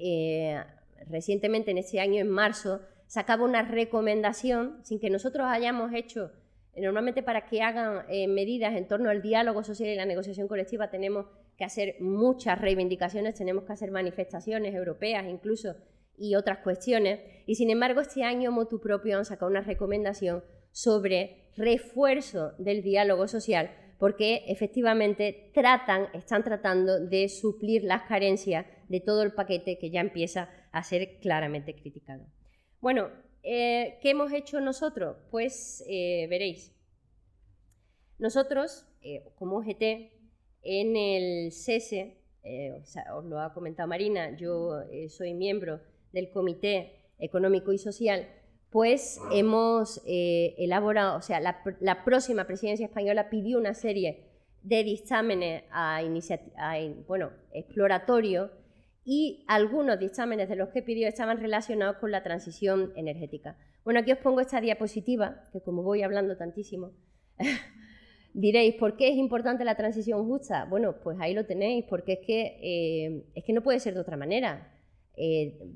recientemente en este año, en marzo, sacaba una recomendación sin que nosotros hayamos hecho. Normalmente para que hagan medidas en torno al diálogo social y la negociación colectiva tenemos que hacer muchas reivindicaciones, tenemos que hacer manifestaciones europeas incluso y otras cuestiones. Y sin embargo este año motu propio han sacado una recomendación sobre refuerzo del diálogo social porque efectivamente están tratando de suplir las carencias de todo el paquete que ya empieza a ser claramente criticado. Bueno, ¿qué hemos hecho nosotros? Pues veréis, nosotros como UGT en el SESE, os lo ha comentado Marina, yo soy miembro del Comité Económico y Social, pues hemos elaborado, o sea, la próxima presidencia española pidió una serie de dictámenes exploratorios, y algunos dictámenes de los que pidió estaban relacionados con la transición energética. Bueno, aquí os pongo esta diapositiva, que como voy hablando tantísimo, diréis, ¿por qué es importante la transición justa? Bueno, pues ahí lo tenéis, porque es que no puede ser de otra manera.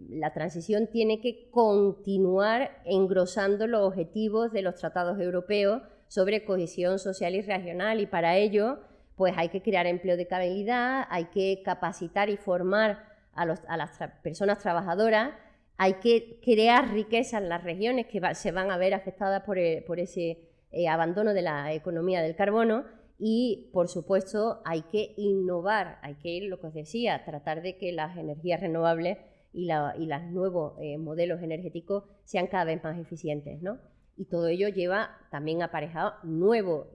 La transición tiene que continuar engrosando los objetivos de los tratados europeos sobre cohesión social y regional, y para ello pues hay que crear empleo de calidad, hay que capacitar y formar a las personas trabajadoras, hay que crear riqueza en las regiones que se van a ver afectadas por ese abandono de la economía del carbono, y por supuesto hay que innovar, hay que, lo que os decía, tratar de que las energías renovables y los nuevos modelos energéticos sean cada vez más eficientes, ¿no? Y todo ello lleva también aparejado nuevo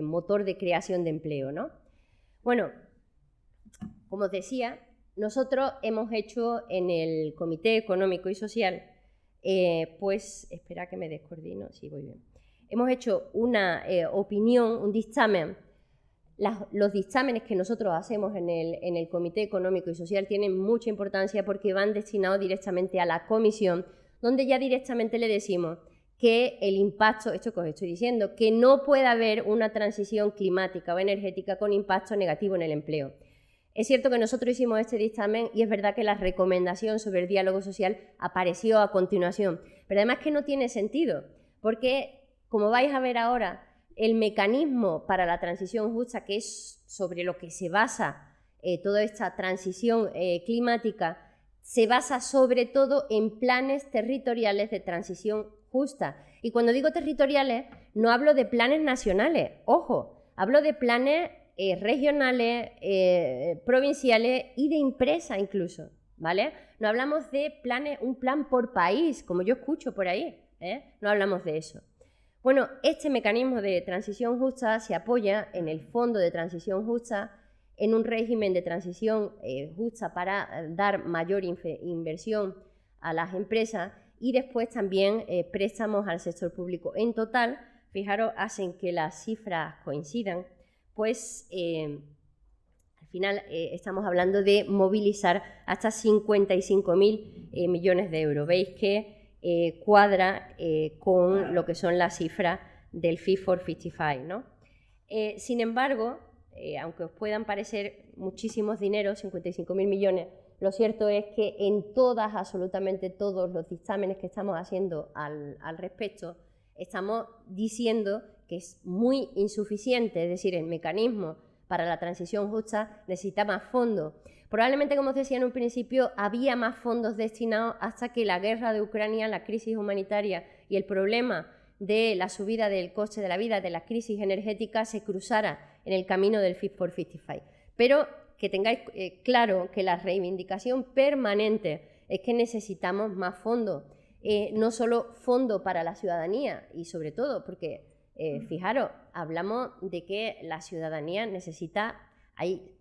motor de creación de empleo, ¿no? Bueno, como os decía, nosotros hemos hecho en el Comité Económico y Social, pues, espera que me descoordino, sí, voy bien. Hemos hecho una opinión, un dictamen. Los dictámenes que nosotros hacemos en el Comité Económico y Social tienen mucha importancia porque van destinados directamente a la comisión, donde ya directamente le decimos que el impacto, esto que os estoy diciendo, que no puede haber una transición climática o energética con impacto negativo en el empleo. Es cierto que nosotros hicimos este dictamen y es verdad que la recomendación sobre el diálogo social apareció a continuación, pero además que no tiene sentido, porque, como vais a ver ahora, el mecanismo para la transición justa, que es sobre lo que se basa toda esta transición climática, se basa sobre todo en planes territoriales de transición justa. Y cuando digo territoriales, no hablo de planes nacionales, ojo, hablo de planes regionales, provinciales y de empresa incluso, ¿vale? No hablamos de planes, un plan por país, como yo escucho por ahí, no hablamos de eso. Bueno, este mecanismo de transición justa se apoya en el Fondo de Transición Justa, en un régimen de transición justa para dar mayor inversión a las empresas, y después también préstamos al sector público. En total, fijaros, hacen que las cifras coincidan, pues al final estamos hablando de movilizar hasta 55.000 millones de euros. Veis que cuadra con lo que son las cifras del Fit for 55, ¿no? Sin embargo, aunque os puedan parecer muchísimos dineros, 55.000 millones, lo cierto es que en absolutamente todos los dictámenes que estamos haciendo al respecto, estamos diciendo que es muy insuficiente, es decir, el mecanismo para la transición justa necesita más fondos. Probablemente, como os decía en un principio, había más fondos destinados hasta que la guerra de Ucrania, la crisis humanitaria y el problema de la subida del coste de la vida, de la crisis energética, se cruzara en el camino del Fit for 55. Pero que tengáis claro que la reivindicación permanente es que necesitamos más fondos, no solo fondo para la ciudadanía, y sobre todo porque, fijaros, hablamos de que la ciudadanía necesita, hay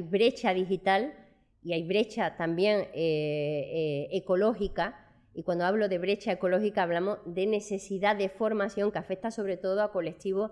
brecha digital y hay brecha también ecológica, y cuando hablo de brecha ecológica hablamos de necesidad de formación que afecta sobre todo a colectivos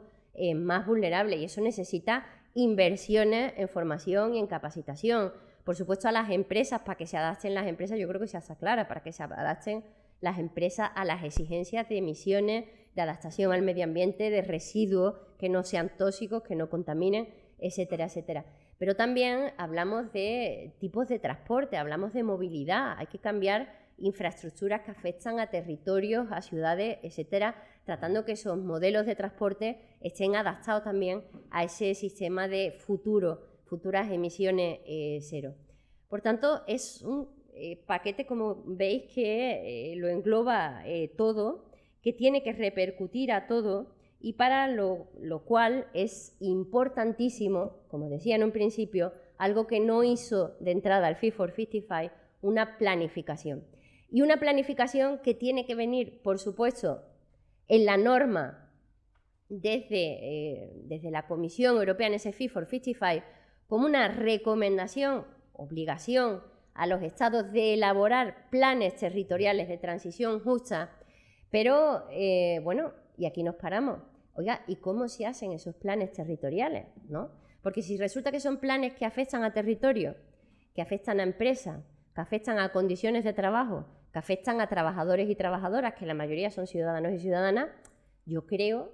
más vulnerables, y eso necesita inversiones en formación y en capacitación. Por supuesto, a las empresas, para que se adapten las empresas, yo creo que se está clara, para que se adapten las empresas a las exigencias de emisiones, de adaptación al medio ambiente, de residuos que no sean tóxicos, que no contaminen, etcétera, etcétera. Pero también hablamos de tipos de transporte, hablamos de movilidad, hay que cambiar infraestructuras que afectan a territorios, a ciudades, etcétera, tratando que esos modelos de transporte estén adaptados también a ese sistema de futuras emisiones cero. Por tanto, es un paquete, como veis, que lo engloba todo, que tiene que repercutir a todo, y para lo cual es importantísimo, como decía en un principio, algo que no hizo de entrada el Fit for 55, una planificación. Y una planificación que tiene que venir, por supuesto, en la norma desde la Comisión Europea en ese Fit for 55 como una recomendación, obligación a los estados de elaborar planes territoriales de transición justa, pero bueno, y aquí nos paramos. Oiga, ¿y cómo se hacen esos planes territoriales, no? Porque si resulta que son planes que afectan a territorio, que afectan a empresas, que afectan a condiciones de trabajo, que afectan a trabajadores y trabajadoras, que la mayoría son ciudadanos y ciudadanas, yo creo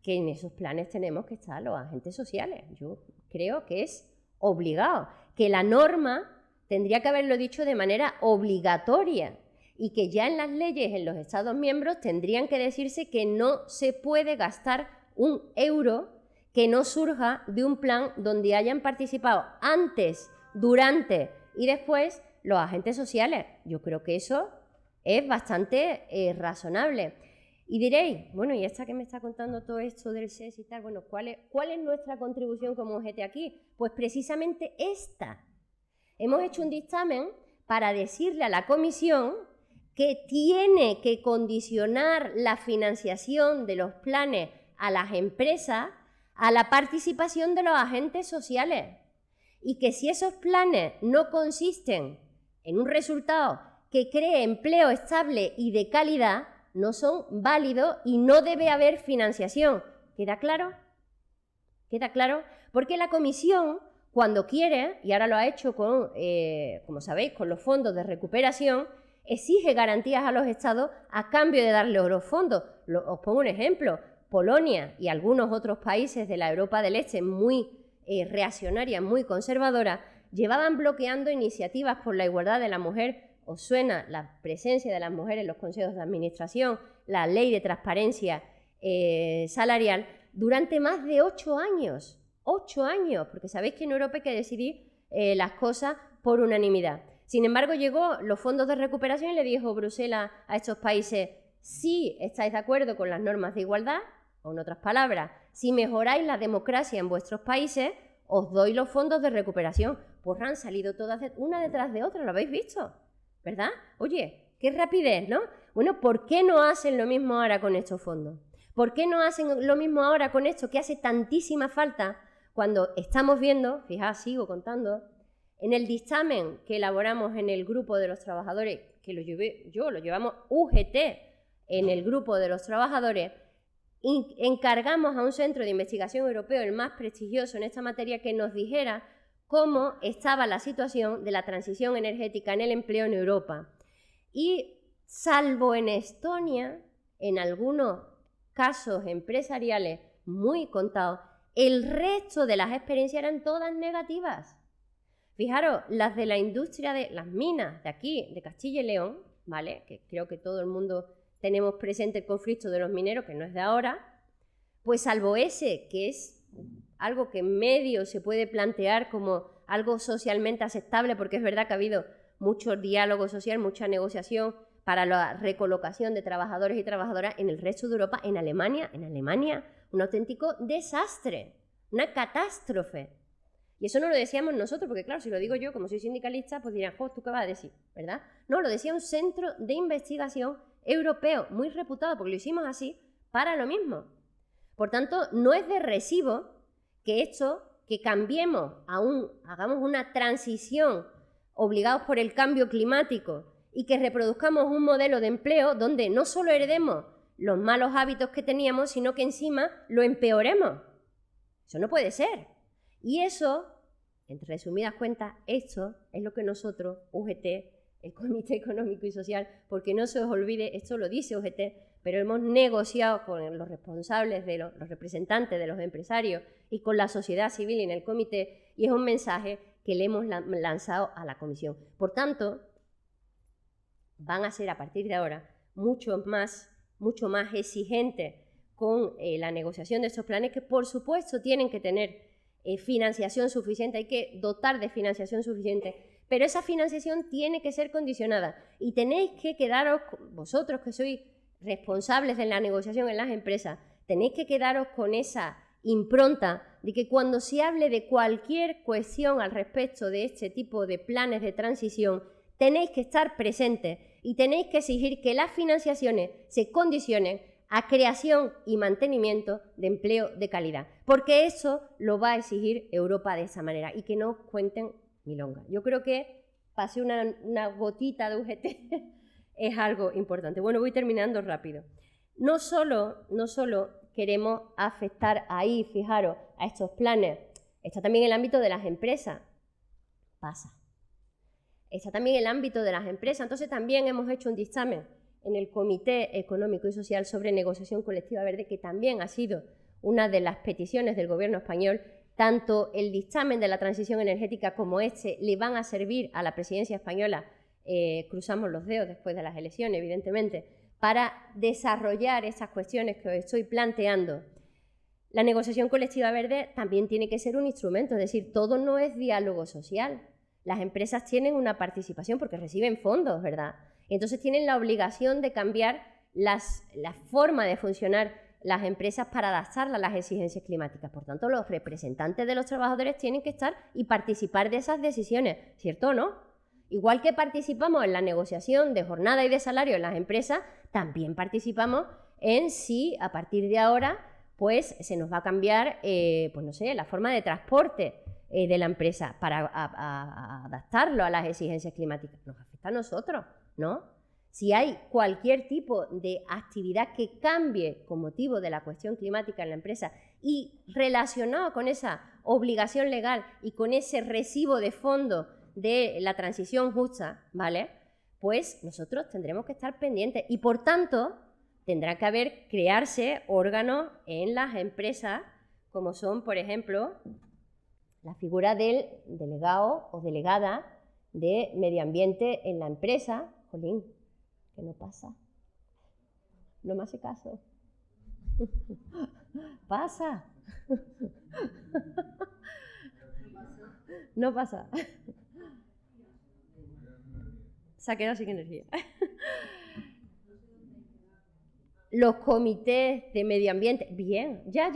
que en esos planes tenemos que estar los agentes sociales. Yo creo que es obligado, que la norma tendría que haberlo dicho de manera obligatoria y que ya en las leyes en los Estados miembros tendrían que decirse que no se puede gastar un euro que no surja de un plan donde hayan participado antes, durante y después los agentes sociales. Yo creo que eso es bastante razonable. Y diréis, bueno, y esta que me está contando todo esto del SES y tal, bueno, ¿cuál es nuestra contribución como UGT aquí? Pues precisamente esta. Hemos hecho un dictamen para decirle a la Comisión que tiene que condicionar la financiación de los planes a las empresas a la participación de los agentes sociales. Y que si esos planes no consisten en un resultado que cree empleo estable y de calidad, no son válidos y no debe haber financiación. ¿Queda claro? ¿Queda claro? Porque la Comisión, cuando quiere, y ahora lo ha hecho con, como sabéis, con los fondos de recuperación, exige garantías a los Estados a cambio de darles los fondos. Os pongo un ejemplo. Polonia y algunos otros países de la Europa del Este muy reaccionarias, muy conservadoras, llevaban bloqueando iniciativas por la igualdad de la mujer. ¿Os suena la presencia de las mujeres en los consejos de administración, la ley de transparencia salarial, durante más de 8 años? 8 años, porque sabéis que en Europa hay que decidir las cosas por unanimidad. Sin embargo, llegó los fondos de recuperación y le dijo Bruselas a estos países: si estáis de acuerdo con las normas de igualdad, o en otras palabras, si mejoráis la democracia en vuestros países, os doy los fondos de recuperación. Pues han salido todas una detrás de otra, ¿lo habéis visto? ¿Verdad? Oye, qué rapidez, ¿no? Bueno, ¿por qué no hacen lo mismo ahora con estos fondos? ¿Por qué no hacen lo mismo ahora con esto que hace tantísima falta cuando estamos viendo, fijaos, sigo contando, en el dictamen que elaboramos en el grupo de los trabajadores, que lo llevé yo, lo llevamos UGT en el grupo de los trabajadores, encargamos a un centro de investigación europeo, el más prestigioso en esta materia, que nos dijera cómo estaba la situación de la transición energética en el empleo en Europa. Y salvo en Estonia, en algunos casos empresariales muy contados, el resto de las experiencias eran todas negativas. Fijaros, las de la industria de las minas de aquí, de Castilla y León, ¿vale? Que creo que todo el mundo tenemos presente el conflicto de los mineros, que no es de ahora, pues salvo ese, que es algo que en medio se puede plantear como algo socialmente aceptable, porque es verdad que ha habido mucho diálogo social, mucha negociación para la recolocación de trabajadores y trabajadoras en el resto de Europa. En Alemania, un auténtico desastre, una catástrofe. Y eso no lo decíamos nosotros, porque claro, si lo digo yo, como soy sindicalista, pues dirán, ¿tú qué vas a decir? ¿Verdad? No, lo decía un centro de investigación europeo, muy reputado, porque lo hicimos así, para lo mismo. Por tanto, no es de recibo que cambiemos, hagamos una transición obligados por el cambio climático y que reproduzcamos un modelo de empleo donde no solo heredemos los malos hábitos que teníamos, sino que encima lo empeoremos. Eso no puede ser. Y eso, en resumidas cuentas, esto es lo que nosotros, UGT, el Comité Económico y Social, porque no se os olvide, esto lo dice UGT, pero hemos negociado con los responsables, los representantes de los empresarios y con la sociedad civil en el comité, y es un mensaje que le hemos lanzado a la Comisión. Por tanto, van a ser a partir de ahora mucho más exigentes con la negociación de estos planes, que por supuesto tienen que tener financiación suficiente, hay que dotar de financiación suficiente, pero esa financiación tiene que ser condicionada y tenéis que quedaros, vosotros que sois responsables de la negociación en las empresas, tenéis que quedaros con esa impronta de que cuando se hable de cualquier cuestión al respecto de este tipo de planes de transición, tenéis que estar presentes y tenéis que exigir que las financiaciones se condicionen a creación y mantenimiento de empleo de calidad, porque eso lo va a exigir Europa de esa manera, y que no cuenten milonga. Yo creo que pase una gotita de UGT es algo importante. Bueno, voy terminando rápido. No solo queremos afectar ahí, fijaros, a estos planes. Está también el ámbito de las empresas. Pasa. Está también el ámbito de las empresas. Entonces también hemos hecho un dictamen en el Comité Económico y Social sobre Negociación Colectiva Verde, que también ha sido una de las peticiones del Gobierno español. Tanto el dictamen de la transición energética como este le van a servir a la presidencia española, cruzamos los dedos después de las elecciones, evidentemente, para desarrollar esas cuestiones que os estoy planteando. La negociación colectiva verde también tiene que ser un instrumento, es decir, todo no es diálogo social. Las empresas tienen una participación porque reciben fondos, ¿verdad? Entonces tienen la obligación de cambiar la forma de funcionar las empresas para adaptarlas a las exigencias climáticas. Por tanto, los representantes de los trabajadores tienen que estar y participar de esas decisiones, ¿cierto o no? Igual que participamos en la negociación de jornada y de salario en las empresas, también participamos en si a partir de ahora pues se nos va a cambiar pues no sé, la forma de transporte de la empresa para adaptarlo a las exigencias climáticas. Nos afecta a nosotros, ¿no? Si hay cualquier tipo de actividad que cambie con motivo de la cuestión climática en la empresa y relacionado con esa obligación legal y con ese recibo de fondo de la transición justa, ¿vale? Pues nosotros tendremos que estar pendientes y, por tanto, tendrá que crearse órganos en las empresas, como son, por ejemplo, la figura del delegado o delegada de medio ambiente en la empresa. Jolín, que no pasa. No me hace caso. Pasa. No pasa. Se ha quedado sin energía. Los comités de medio ambiente, bien, ya.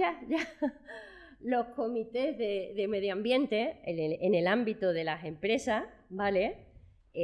Los comités de medio ambiente en el ámbito de las empresas, ¿vale?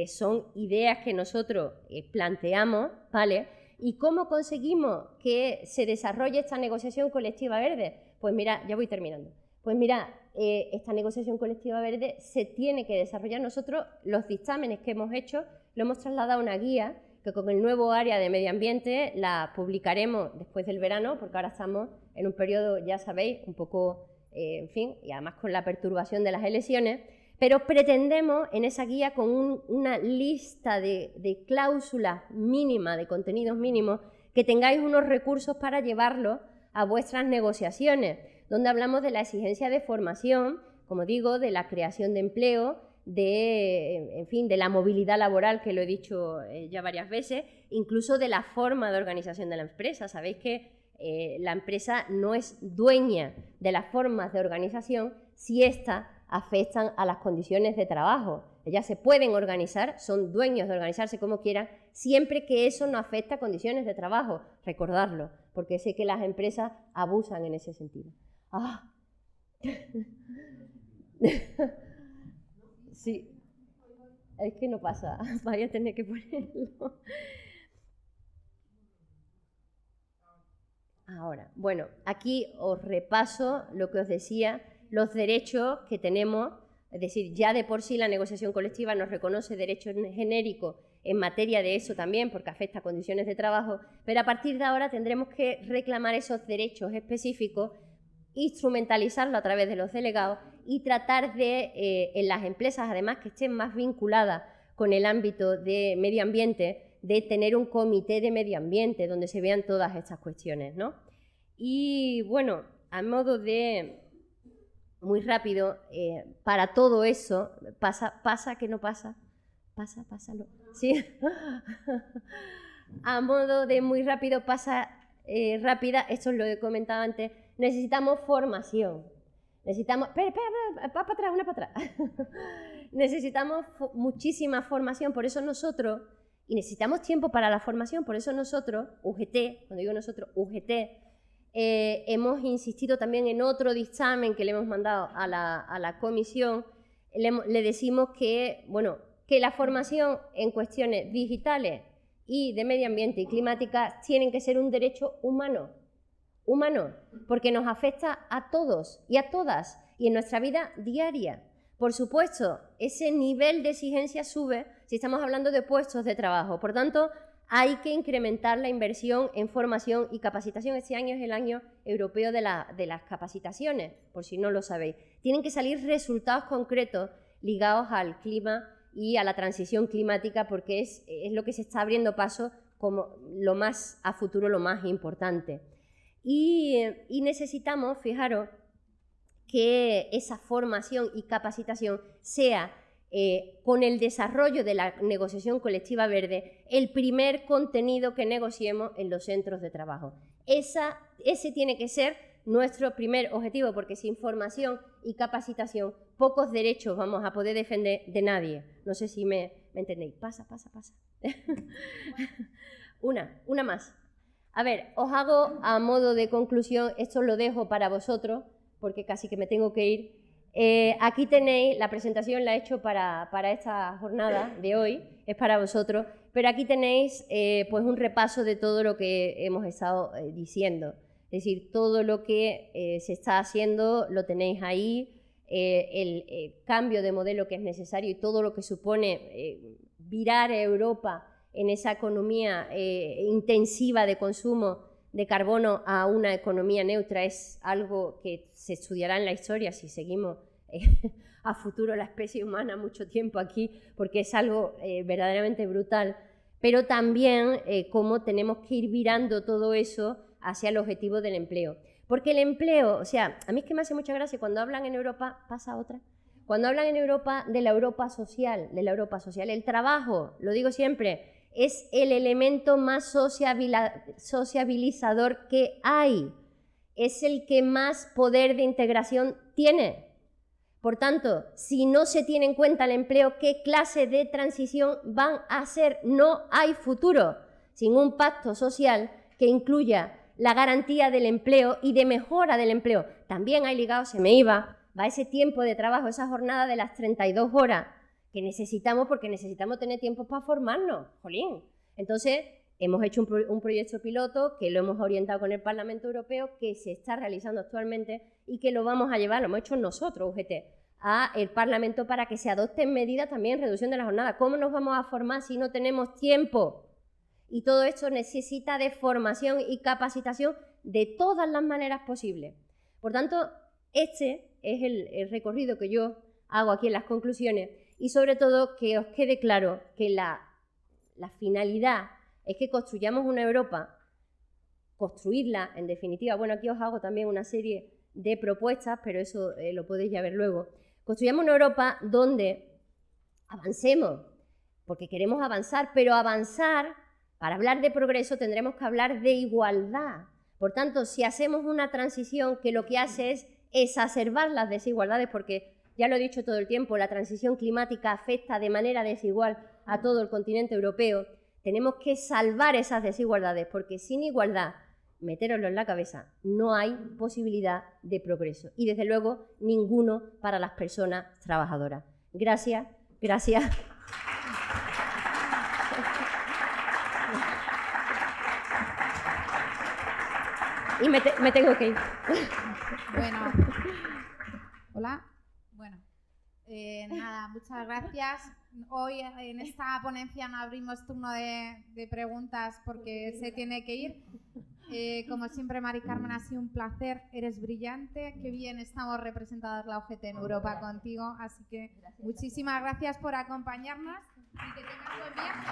Son ideas que nosotros planteamos, ¿vale? ¿Y cómo conseguimos que se desarrolle esta negociación colectiva verde? Pues mira, ya voy terminando. Pues mira, esta negociación colectiva verde se tiene que desarrollar. Nosotros los dictámenes que hemos hecho lo hemos trasladado a una guía que con el nuevo área de medio ambiente la publicaremos después del verano, porque ahora estamos en un periodo, ya sabéis, un poco, en fin, y además con la perturbación de las elecciones, pero pretendemos en esa guía con una lista de cláusulas mínimas, de contenidos mínimos, que tengáis unos recursos para llevarlo a vuestras negociaciones, donde hablamos de la exigencia de formación, como digo, de la creación de empleo, en fin, de la movilidad laboral, que lo he dicho ya varias veces, incluso de la forma de organización de la empresa. Sabéis que la empresa no es dueña de las formas de organización si éstas afectan a las condiciones de trabajo. Ellas se pueden organizar, son dueños de organizarse como quieran, siempre que eso no afecta a condiciones de trabajo. Recordarlo, porque sé que las empresas abusan en ese sentido. ¡Ah! Sí, es que no pasa, vaya a tener que ponerlo. Ahora, bueno, aquí os repaso lo que os decía, los derechos que tenemos, es decir, ya de por sí la negociación colectiva nos reconoce derechos genéricos en materia de eso también, porque afecta a condiciones de trabajo, pero a partir de ahora tendremos que reclamar esos derechos específicos, instrumentalizarlo a través de los delegados y tratar de, en las empresas, además, que estén más vinculadas con el ámbito de medio ambiente, de tener un comité de medio ambiente donde se vean todas estas cuestiones, ¿no? Y, bueno, a modo de, muy rápido, para todo eso, pasa que no pasa, pásalo, ¿sí? A modo de muy rápido, rápida, esto es lo que he comentado antes, necesitamos formación. Necesitamos... Espera, para atrás, una para atrás. Necesitamos muchísima formación, por eso nosotros, y necesitamos tiempo para la formación, por eso nosotros, UGT, cuando digo nosotros, UGT, hemos insistido también en otro dictamen que le hemos mandado a la comisión, le decimos que, bueno, que la formación en cuestiones digitales y de medio ambiente y climáticas tienen que ser un derecho humano, porque nos afecta a todos y a todas y en nuestra vida diaria. Por supuesto, ese nivel de exigencia sube si estamos hablando de puestos de trabajo. Por tanto, hay que incrementar la inversión en formación y capacitación. Este año es el año europeo de las capacitaciones, por si no lo sabéis. Tienen que salir resultados concretos ligados al clima y a la transición climática, porque es lo que se está abriendo paso como lo más a futuro, lo más importante. Y necesitamos, fijaros, que esa formación y capacitación sea, con el desarrollo de la negociación colectiva verde, el primer contenido que negociemos en los centros de trabajo. Ese tiene que ser nuestro primer objetivo, porque sin formación y capacitación pocos derechos vamos a poder defender de nadie. No sé si me entendéis. Pasa. Una más. A ver, os hago a modo de conclusión, esto lo dejo para vosotros, porque casi que me tengo que ir. Aquí tenéis, la presentación la he hecho para esta jornada de hoy, es para vosotros, pero aquí tenéis pues un repaso de todo lo que hemos estado diciendo. Es decir, todo lo que se está haciendo lo tenéis ahí, el cambio de modelo que es necesario y todo lo que supone virar a Europa en esa economía intensiva de consumo de carbono a una economía neutra es algo que se estudiará en la historia si seguimos a futuro la especie humana mucho tiempo aquí, porque es algo verdaderamente brutal, pero también cómo tenemos que ir virando todo eso hacia el objetivo del empleo. Porque el empleo, o sea, a mí es que me hace mucha gracia cuando hablan en Europa, pasa otra, cuando hablan en Europa de la Europa social, el trabajo, lo digo siempre, es el elemento más sociabilizador que hay, es el que más poder de integración tiene. Por tanto, si no se tiene en cuenta el empleo, ¿qué clase de transición van a hacer? No hay futuro sin un pacto social que incluya la garantía del empleo y de mejora del empleo. También hay ligado, va ese tiempo de trabajo, esa jornada de las 32 horas que necesitamos, porque necesitamos tener tiempo para formarnos, jolín. Entonces, hemos hecho un proyecto piloto que lo hemos orientado con el Parlamento Europeo, que se está realizando actualmente y que lo vamos a llevar, lo hemos hecho nosotros, UGT, al Parlamento para que se adopten medidas también en reducción de la jornada. ¿Cómo nos vamos a formar si no tenemos tiempo? Y todo esto necesita de formación y capacitación de todas las maneras posibles. Por tanto, este es el recorrido que yo hago aquí en las conclusiones y sobre todo que os quede claro que la finalidad es que construyamos una Europa, construirla en definitiva. Bueno, aquí os hago también una serie de propuestas, pero eso lo podéis ya ver luego. Construyamos una Europa donde avancemos, porque queremos avanzar, pero avanzar, para hablar de progreso tendremos que hablar de igualdad. Por tanto, si hacemos una transición que lo que hace es exacerbar las desigualdades, porque ya lo he dicho todo el tiempo, la transición climática afecta de manera desigual a todo el continente europeo, tenemos que salvar esas desigualdades, porque sin igualdad, metéroslo en la cabeza, no hay posibilidad de progreso. Y desde luego, ninguno para las personas trabajadoras. Gracias. Y me tengo que ir. Bueno. Hola. Bueno. Nada, muchas gracias. Hoy en esta ponencia no abrimos turno de preguntas porque se tiene que ir. Como siempre, Mari Carmen, ha sido un placer. Eres brillante. Qué bien estamos representadas la UGT en Europa contigo. Así que muchísimas gracias por acompañarnos y que tengas buen viaje.